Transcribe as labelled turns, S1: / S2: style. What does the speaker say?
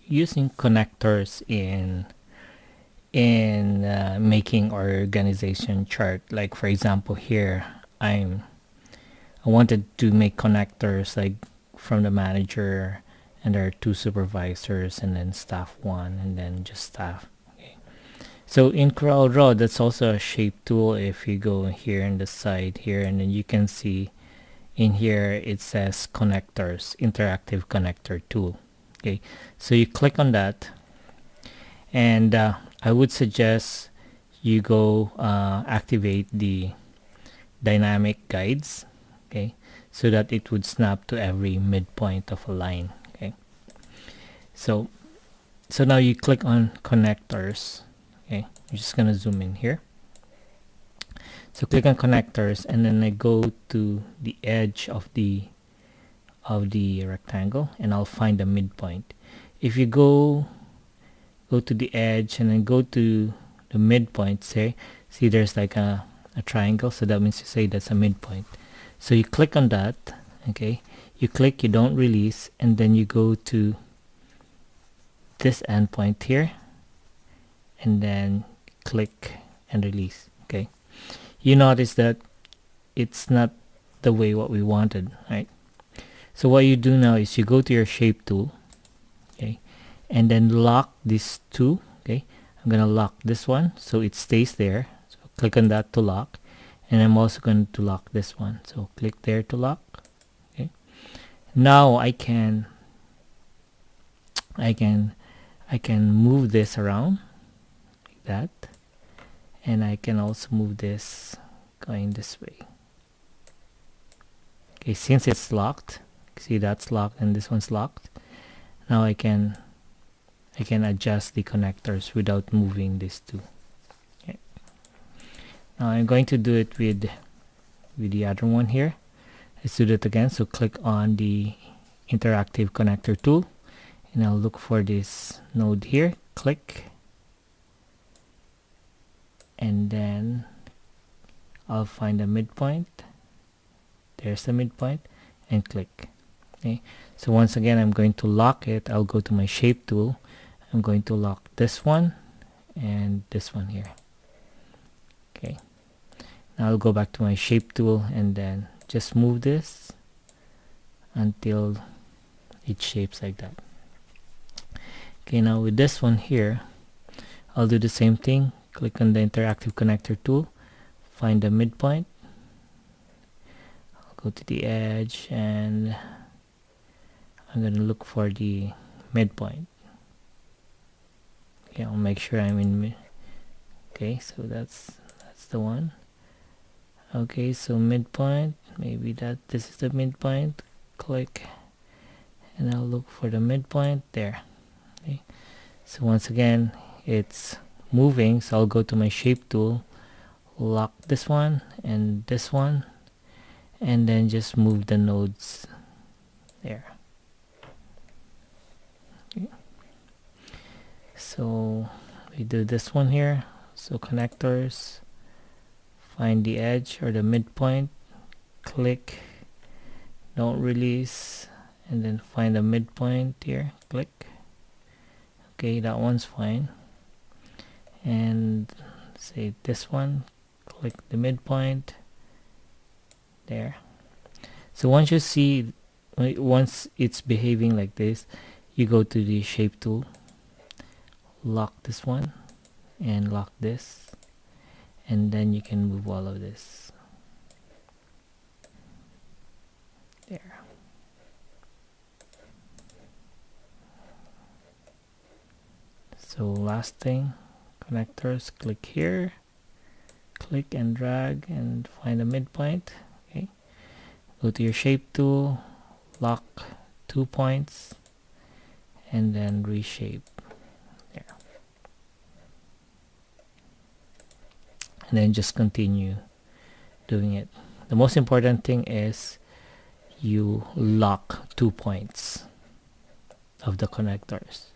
S1: using connectors in making organization chart. Like for example here, I wanted to make connectors like from the manager, and there are 2 supervisors, and then staff 1, and then just staff. Okay. So in CorelDraw, that's also a shape tool. If you go here in the side here, and then you can see in here it says connectors, interactive connector tool. Okay, so you click on that, and I would suggest you go activate the dynamic guides, okay, so that it would snap to every midpoint of a line. Okay, so now you click on connectors. Okay, I'm just gonna zoom in here. So click on connectors, and then I go to the edge of the rectangle, and I'll find the midpoint. If you go to the edge and then go to the midpoint, see there's like a triangle, so that means you say that's a midpoint. So you click on that. Okay, you click, you don't release, and then you go to this endpoint here, and then click and release. Okay, you notice that it's not the way what we wanted, right? So what you do now is you go to your shape tool, okay, and then lock these 2. Okay, I'm gonna lock this one so it stays there. So click on that to lock, and I'm also going to lock this one. So click there to lock. Okay, now I can move this around like that, and I can also move this going this way. Okay, since it's locked, see that's locked and this one's locked. Now I can adjust the connectors without moving these 2. Okay. Now I'm going to do it with the other one here. Let's do that again. So click on the interactive connector tool, and I'll look for this node here. Click, and then I'll find a midpoint. There's the midpoint, and click. Okay, so once again I'm going to lock it. I'll go to my shape tool. I'm going to lock this one and this one here. Okay, now I'll go back to my shape tool, and then just move this until it shapes like that. Okay, now with this one here, I'll do the same thing. Click on the interactive connector tool, find the midpoint. I'll go to the edge, and I'm going to look for the midpoint. Okay, I'll make sure I'm in mid. Okay, so that's the one. Okay, so midpoint, maybe this is the midpoint. Click, and I'll look for the midpoint there. Okay, so once again it's moving, so I'll go to my shape tool, lock this one and this one, and then just move the nodes there. Okay. So we do this one here. So connectors, find the edge or the midpoint, click, don't release, and then find the midpoint here, click. Okay, that one's fine. And say this one, click the midpoint there. So once you see, once it's behaving like this, you go to the shape tool, lock this one and lock this, and then you can move all of this there. So last thing, connectors, click here, click and drag and find a midpoint. Okay, go to your shape tool, lock 2 points, and then reshape there, and then just continue doing it. The most important thing is you lock 2 points of the connectors.